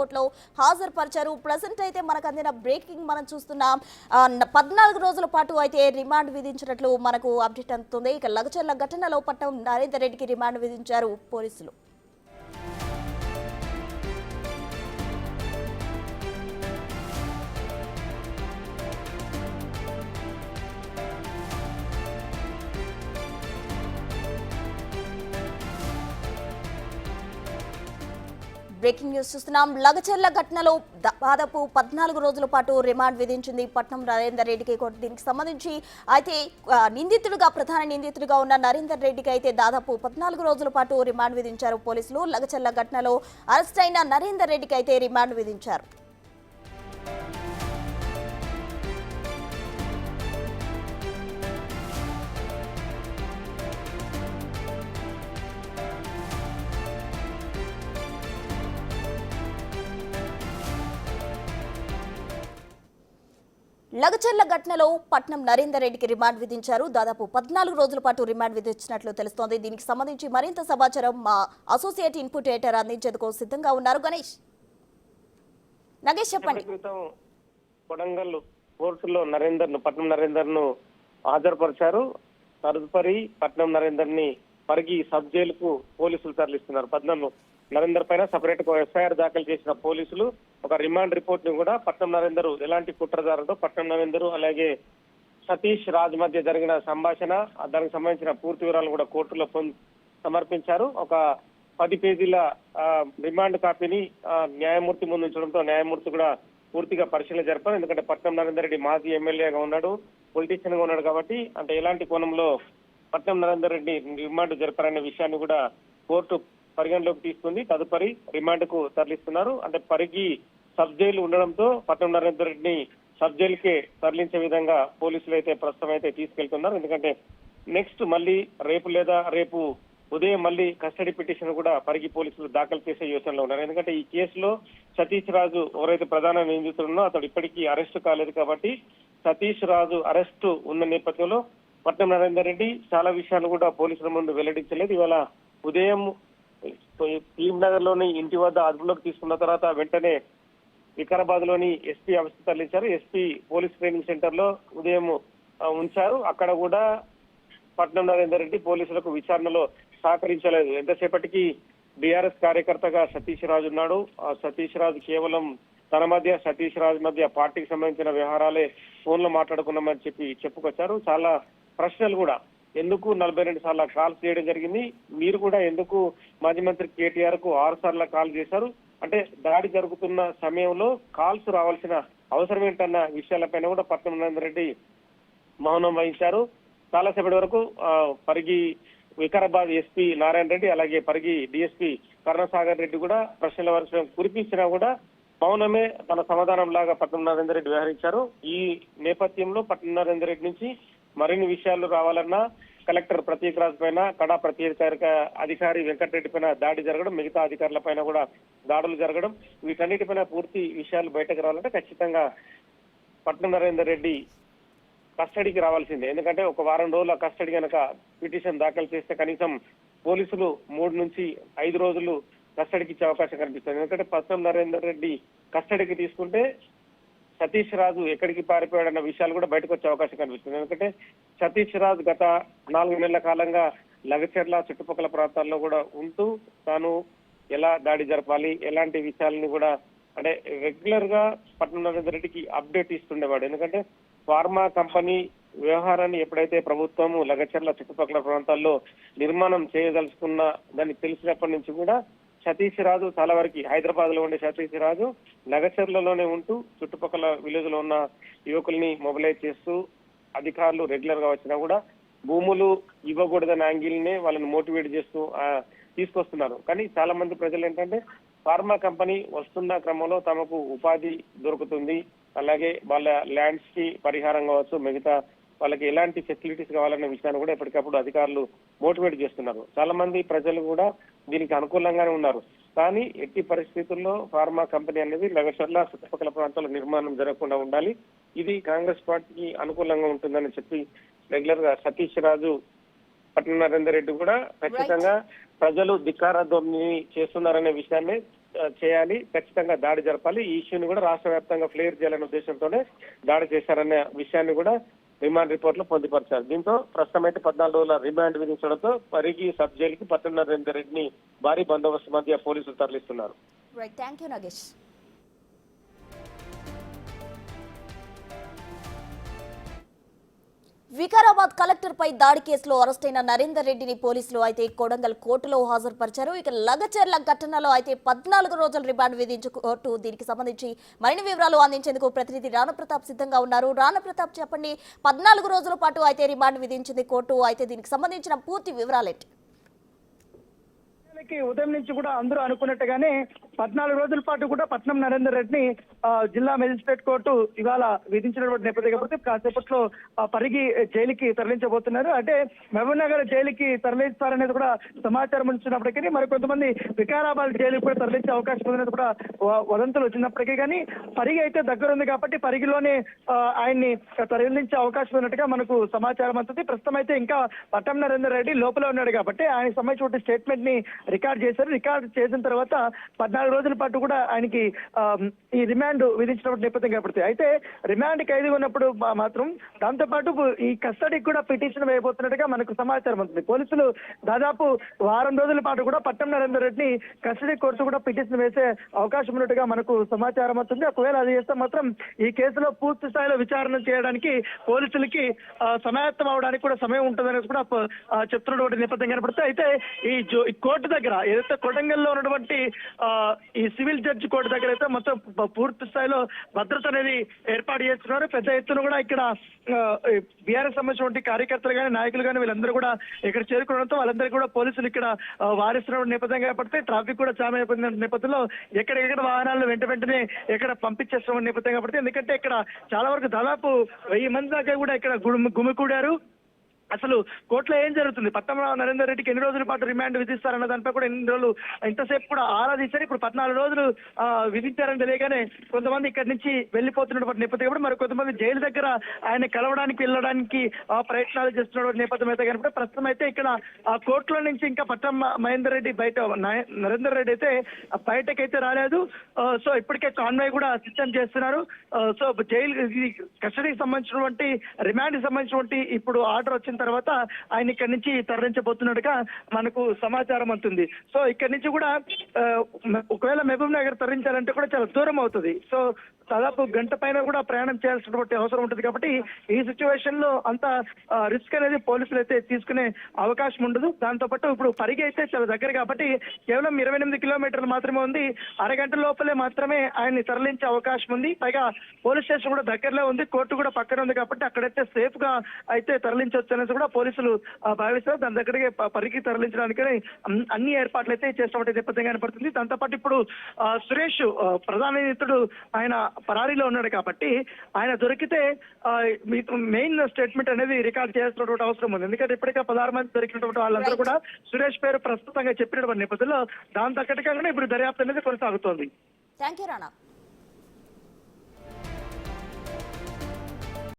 కోర్టులో హాజరుపరిచారు. ప్రెసెంట్ అయితే మనకు అందిన బ్రేకింగ్ మనం చూస్తున్నాం. 14 రోజుల పాటు అయితే రిమాండ్ విధించినట్లు మనకు అప్డేట్ అందుతుంది. ఇక లగచర్ల ఘటనలో పట్నం నరేందర్ రెడ్డికి రిమాండ్ విధించారు పోలీసులు. బ్రేకింగ్ న్యూస్ చూస్తున్నాం. లగచర్ల ఘటనలో దాదాపు 14 రోజుల పాటు రిమాండ్ విధించింది పట్నం నరేందర్ రెడ్డికి కోర్టు. దీనికి సంబంధించి అయితే ప్రధాన నిందితుడిగా ఉన్న నరేందర్ రెడ్డికి అయితే దాదాపు 14 రోజుల పాటు రిమాండ్ విధించారు పోలీసులు. లగచర్ల ఘటనలో అరెస్ట్ అయిన నరేందర్ రెడ్డికి అయితే రిమాండ్ విధించారు. లగచర్ల ఘటనలో పట్నం నరేందర్ రెడ్డికి రిమాండ్ విధించారు. దాదాపు 14 రోజుల పాటు రిమాండ్ విధించినట్లు తెలుస్తోంది. దీనికి సంబంధించి మరింత సమాచారం మా అసోసియేట్ ఇన్పుట్ ఎడిటర్ అందించేందుకు సిద్ధంగా ఉన్నారు. నగేష్ చెప్పండి. కొడంగల్ కోర్టులో పట్నం నరేందర్ ను హాజరుపరిచారు. తదుపరి పట్నం నరేందర్ ని పరిగి సబ్ జైలుకు పోలీసులు తరలిస్తున్నారు. పట్నం నరేందర్ పైన సపరేట్ ఎఫ్ఐఆర్ దాఖలు చేసిన పోలీసులు ఒక రిమాండ్ రిపోర్ట్ ని కూడా పట్నం నరేందర్ ఎలాంటి కుట్రదారుతో పట్నం నరేందర్ అలాగే సతీష్ రాజ్ మధ్య జరిగిన సంభాషణ దానికి సంబంధించిన పూర్తి వివరాలు కూడా కోర్టులో సమర్పించారు. ఒక 10 పేజీల రిమాండ్ కాపీని న్యాయమూర్తి ముందు ఉంచడంతో న్యాయమూర్తి కూడా పూర్తిగా పరిశీలన జరిపారు. ఎందుకంటే పట్నం నరేందర్ రెడ్డి మాజీ ఎమ్మెల్యేగా ఉన్నాడు, పొలిటీషియన్ గా ఉన్నాడు కాబట్టి అంటే ఎలాంటి కోణంలో పట్నం నరేందర్ రెడ్డి రిమాండ్ జరిపారనే విషయాన్ని కూడా కోర్టు పరిగణలోకి తీసుకుంది. తదుపరి రిమాండ్ కు తరలిస్తున్నారు. అంటే పరిగి సబ్ జైలు ఉండడంతో పట్నం నరేందర్ రెడ్డిని సబ్ జైలుకే తరలించే విధంగా పోలీసులు అయితే ప్రస్తుతం అయితే తీసుకెళ్తున్నారు. ఎందుకంటే నెక్స్ట్ మళ్ళీ రేపు ఉదయం మళ్ళీ కస్టడీ పిటిషన్ కూడా పరిగి పోలీసులు దాఖలు చేసే యోచనలో ఉన్నారు. ఎందుకంటే ఈ కేసులో సతీష్ రాజు ఎవరైతే ప్రధాన నిందితుడున్నో అతడు ఇప్పటికీ అరెస్టు కాలేదు కాబట్టి సతీష్ రాజు అరెస్టు ఉన్న నేపథ్యంలో పట్నం నరేందర్ రెడ్డి చాలా విషయాలు కూడా పోలీసుల ముందు వెల్లడించలేదు. ఇవాళ ఉదయం ఫిలిం నగర్ లోని ఇంటి వద్ద అదుపులోకి తీసుకున్న తర్వాత వెంటనే వికారాబాద్ లోని ఎస్పీ ఆఫీస్ తరలించారు. ఎస్పీ పోలీస్ ట్రైనింగ్ సెంటర్ లో ఉదయం ఉంచారు. అక్కడ కూడా పట్నం నరేందర్ రెడ్డి పోలీసులకు విచారణలో సహకరించలేదు. ఎంతసేపటికి బీఆర్ఎస్ కార్యకర్తగా సతీష్ రాజు ఉన్నాడు. ఆ సతీష్ రాజు కేవలం సతీష్ రాజు మధ్య పార్టీకి సంబంధించిన వ్యవహారాలే ఫోన్ లో మాట్లాడుకున్నామని చెప్పుకొచ్చారు. చాలా ప్రశ్నలు కూడా ఎందుకు 42 సార్లు కాల్స్ చేయడం జరిగింది, మీరు కూడా ఎందుకు మాజీ మంత్రి కేటీఆర్ కు 6 సార్లు కాల్ చేశారు, అంటే దాడి జరుగుతున్న సమయంలో కాల్స్ రావాల్సిన అవసరం ఏంటన్న విషయాలపైన కూడా పట్నం నరేందర్ రెడ్డి మౌనం వహించారు. చాలాసేపటి వరకు పరిగి వికారాబాద్ ఎస్పీ నారాయణ రెడ్డి అలాగే పరిగి డిఎస్పీ కరుణసాగర్ రెడ్డి కూడా ప్రశ్నల వర్షం కురిపించినా కూడా మౌనమే తన సమాధానం లాగా పట్నం నరేందర్ రెడ్డి వ్యవహరించారు. ఈ నేపథ్యంలో పట్నం నరేందర్ రెడ్డి నుంచి మరిన్ని విషయాలు రావాలన్నా కలెక్టర్ ప్రతీక్ రాజ్ పైన, కడా ప్రత్యేక అధికారి వెంకటరెడ్డి పైన దాడి జరగడం, మిగతా అధికారుల పైన కూడా దాడులు జరగడం, వీటన్నిటిపైన పూర్తి విషయాలు బయటకు రావాలంటే ఖచ్చితంగా పట్నం నరేందర్ రెడ్డి కస్టడీకి రావాల్సిందే. ఎందుకంటే ఒక వారం రోజుల కస్టడీ కనుక పిటిషన్ దాఖలు చేస్తే కనీసం పోలీసులు 3 నుంచి 5 రోజులు కస్టడీకి ఇచ్చే అవకాశం కనిపిస్తుంది. ఎందుకంటే పట్నం నరేందర్ రెడ్డి కస్టడీకి తీసుకుంటే సతీష్ రాజు ఎక్కడికి పారిపోయాడన్న విషయాలు కూడా బయటకు వచ్చే అవకాశం కనిపిస్తుంది. ఎందుకంటే సతీష్ రాజు గత 4 నెలల కాలంగా లగచర్ల చుట్టుపక్కల ప్రాంతాల్లో కూడా ఉంటూ తాను ఎలా దాడి జరపాలి, ఎలాంటి విషయాలని కూడా అంటే రెగ్యులర్ గా పట్నం నరేందర్ రెడ్డికి అప్డేట్ ఇస్తుండేవాడు. ఎందుకంటే ఫార్మా కంపెనీ వ్యవహారాన్ని ఎప్పుడైతే ప్రభుత్వము లగచర్ల చుట్టుపక్కల ప్రాంతాల్లో నిర్మాణం చేయదలుచుకున్న దాన్ని తెలిసినప్పటి నుంచి కూడా సతీష్ రాజు చాలా వరకు హైదరాబాద్ లో ఉండే సతీష్ రాజు నగచర్లలోనే ఉంటూ చుట్టుపక్కల విలేజ్ లో ఉన్న యువకుల్ని మొబిలైజ్ చేస్తూ అధికారులు రెగ్యులర్ గా వచ్చినా కూడా భూములు ఇవ్వకూడదన్న యాంగిల్ నే వాళ్ళని మోటివేట్ చేస్తూ తీసుకొస్తున్నారు. కానీ చాలా మంది ప్రజలు ఏంటంటే ఫార్మా కంపెనీ వస్తున్న క్రమంలో తమకు ఉపాధి దొరుకుతుంది, అలాగే వాళ్ళ ల్యాండ్స్ కి పరిహారం కావచ్చు, మిగతా వాళ్ళకి ఎలాంటి ఫెసిలిటీస్ కావాలన్న విషయాన్ని కూడా ఎప్పటికప్పుడు అధికారులు మోటివేట్ చేస్తున్నారు. చాలా మంది ప్రజలు కూడా దీనికి అనుకూలంగానే ఉన్నారు. కానీ ఎట్టి పరిస్థితుల్లో ఫార్మా కంపెనీ అనేది లగచర్ల చుట్టుపక్కల ప్రాంతాల్లో నిర్మాణం జరగకుండా ఉండాలి, ఇది కాంగ్రెస్ పార్టీకి అనుకూలంగా ఉంటుందని చెప్పి రెగ్యులర్ గా సతీష్ రాజు, పట్నం నరేందర్ రెడ్డి కూడా ఖచ్చితంగా ప్రజలు ధిక్కార ధ్వని చేస్తున్నారనే విషయాన్ని చేయాలి, ఖచ్చితంగా దాడి జరపాలి. ఈ ఇష్యూని కూడా రాష్ట్ర వ్యాప్తంగా ఫ్లేర్ చేయాలనే ఉద్దేశంతోనే దాడి చేశారనే విషయాన్ని కూడా రిమాండ్ రిపోర్ట్ లో పొందుపరిచారు. దీంతో ప్రస్తుతం అయితే 14 రోజుల రిమాండ్ విధించడంతో పరిగి సబ్ జైలుకి పట్టణ నరేందర్ రెడ్డిని భారీ బందోబస్తు మధ్య పోలీసులు తరలిస్తున్నారు. Right, thank you Nagesh. Vikarabad collector పై దాడి కేసులో అరెస్టైన నరేందర్ రెడ్డిని పోలీసులు అయితే కొడంగల్ కోర్టులో హాజరుపరిచారు. ఇక లగచర్ల ఘటనలో అయితే 14 రోజుల రిమాండ్ విధించు కోర్టు. దీనికి సంబంధించి మరిన్ని వివరాలు అందించేందుకు ప్రతినిధి రాణా ప్రతాప్ సిద్ధంగా ఉన్నారు. రాణా ప్రతాప్, చెప్పండి, 14 రోజుల పాటు అయితే రిమాండ్ విధించింది కోర్టు. అయితే దీనికి సంబంధించిన పూర్తి వివరాలేంటి? ఉదయం నుంచి కూడా అందరూ అనుకున్నట్టుగానే 14 రోజుల పాటు కూడా పట్నం నరేందర్ రెడ్డిని జిల్లా మెజిస్ట్రేట్ కోర్టు ఇవాళ విధించినటువంటి నేపథ్యం కాబట్టి కాసేపట్లో పరిగి జైలుకి తరలించబోతున్నారు. అంటే మహబూబ్ నగర్ జైలుకి తరలిస్తారనేది కూడా సమాచారం వచ్చినప్పటికీ మరికొంతమంది వికారాబాద్ జైలుకి కూడా తరలించే అవకాశం ఉందనేది కూడా వదంతులు వచ్చినప్పటికీ కానీ పరిగి అయితే దగ్గర ఉంది కాబట్టి పరిగిలోనే ఆయన్ని తరలించే అవకాశం ఉన్నట్టుగా మనకు సమాచారం అందుతుంది. ప్రస్తుతం అయితే ఇంకా పట్నం నరేందర్ రెడ్డి లోపల ఉన్నాడు కాబట్టి ఆయన సంబంధించిన స్టేట్మెంట్ ని రికార్డ్ చేశారు. రికార్డ్ చేసిన తర్వాత 14 రోజుల పాటు కూడా ఆయనకి ఈ రిమాండ్ విధించినప్పుడు నేపథ్యం కనపడుతుంది. అయితే రిమాండ్ ఖైదీగా ఉన్నప్పుడు మాత్రం దాంతో పాటు ఈ కస్టడీకి కూడా పిటిషన్ వేయబోతున్నట్టుగా మనకు సమాచారం ఉంటుంది. పోలీసులు దాదాపు వారం రోజుల పాటు కూడా పట్నం నరేందర్ రెడ్డిని కస్టడీ కోర్టు కూడా పిటిషన్ వేసే అవకాశం ఉన్నట్టుగా మనకు సమాచారం అవుతుంది. ఒకవేళ అది చేస్తే మాత్రం ఈ కేసులో పూర్తి స్థాయిలో విచారణ చేయడానికి పోలీసులకి సమాయత్తం అవడానికి కూడా సమయం ఉంటుందనేది కూడా చెప్తున్నటువంటి నేపథ్యం కనపడుతుంది. అయితే ఈ కోర్టు దగ్గర ఏదైతే కొడంగల్లో ఉన్నటువంటి ఈ సివిల్ జడ్జి కోర్టు దగ్గర అయితే మొత్తం పూర్తి స్థాయిలో భద్రత అనేది ఏర్పాటు చేస్తున్నారు. పెద్ద ఎత్తున కూడా ఇక్కడ బీఆర్ఎస్ సంబంధించిన కార్యకర్తలు కానీ నాయకులు కానీ వీళ్ళందరూ కూడా ఇక్కడ చేరుకోవడంతో వాళ్ళందరికీ కూడా పోలీసులు ఇక్కడ వారిస్తున్న నేపథ్యంగా పడితే ట్రాఫిక్ కూడా జామ్ అయిపోయిన నేపథ్యంలో ఎక్కడెక్కడ వాహనాలను వెంటనే ఇక్కడ పంపించేస్తున్న నేపథ్యంగా పడితే ఎందుకంటే ఇక్కడ చాలా వరకు దాదాపు 1000 మంది దాకా కూడా ఇక్కడ గుమికూడారు. అసలు కోర్టులో ఏం జరుగుతుంది, పట్నం నరేందర్ రెడ్డికి ఎన్ని రోజుల పాటు రిమాండ్ విధిస్తారన్న దానిపై కూడా ఎన్ని రోజులు ఇంతసేపు కూడా ఆరాధించారు. ఇప్పుడు 14 రోజులు విధించారని తెలియగానే కొంతమంది ఇక్కడి నుంచి వెళ్ళిపోతున్నటువంటి నేపథ్యం కూడా మరి కొంతమంది జైలు దగ్గర ఆయన కలవడానికి వెళ్ళడానికి ప్రయత్నాలు చేస్తున్న నేపథ్యం అయితే కనుక ప్రస్తుతం అయితే ఇక్కడ కోర్టులో నుంచి ఇంకా పట్నం మహేందర్ రెడ్డి నరేందర్ రెడ్డి అయితే బయటకైతే రాలేదు. సో ఇప్పటికే కాన్వాయ్ కూడా సిద్ధం చేస్తున్నారు. సో జైలు కస్టడీకి సంబంధించినటువంటి రిమాండ్ కి సంబంధించినటువంటి ఇప్పుడు ఆర్డర్ వచ్చిన తర్వాత ఆయన ఇక్కడి నుంచి తరలించబోతున్నట్టుగా మనకు సమాచారం అవుతుంది. సో ఇక్కడి నుంచి కూడా ఒకవేళ మహబూబ్ నగర్ తరలించాలంటే కూడా చాలా దూరం అవుతుంది. సో దాదాపు గంట పైన కూడా ప్రయాణం చేయాల్సినటువంటి అవసరం ఉంటుంది కాబట్టి ఈ సిచ్యువేషన్ లో అంత రిస్క్ అనేది పోలీసులు అయితే తీసుకునే అవకాశం ఉండదు. దాంతో పాటు ఇప్పుడు పరిగి అయితే చాలా దగ్గర కాబట్టి కేవలం 28 కిలోమీటర్లు మాత్రమే ఉంది. అరగంట లోపలే మాత్రమే ఆయన్ని తరలించే అవకాశం ఉంది. పైగా పోలీస్ స్టేషన్ కూడా దగ్గరలో ఉంది, కోర్టు కూడా పక్కన ఉంది కాబట్టి అక్కడైతే సేఫ్ గా అయితే తరలించవచ్చు అనేసి కూడా పోలీసులు భావిస్తారు. దాని దగ్గరికి పరిగి తరలించడానికి అన్ని ఏర్పాట్లు అయితే చేస్తున్నటువంటి నేపథ్యం కనపడుతుంది. దాంతో పాటు ఇప్పుడు సురేష్ ప్రధాన నిందితుడు ఆయన పరారీలో ఉన్నాడు కాబట్టి ఆయన దొరికితే మెయిన్ స్టేట్మెంట్ అనేది రికార్డ్ చేయాల్సినటువంటి అవసరం ఉంది. ఎందుకంటే ఇప్పటికే 16 మంది దొరికినటువంటి వాళ్ళందరూ కూడా సురేష్ పేరు ప్రస్తుతంగా చెప్పినటువంటి నేపథ్యంలో దాని తగ్గట్టుగానే ఇప్పుడు దర్యాప్తు అనేది కొనసాగుతోంది. Thank you Rana.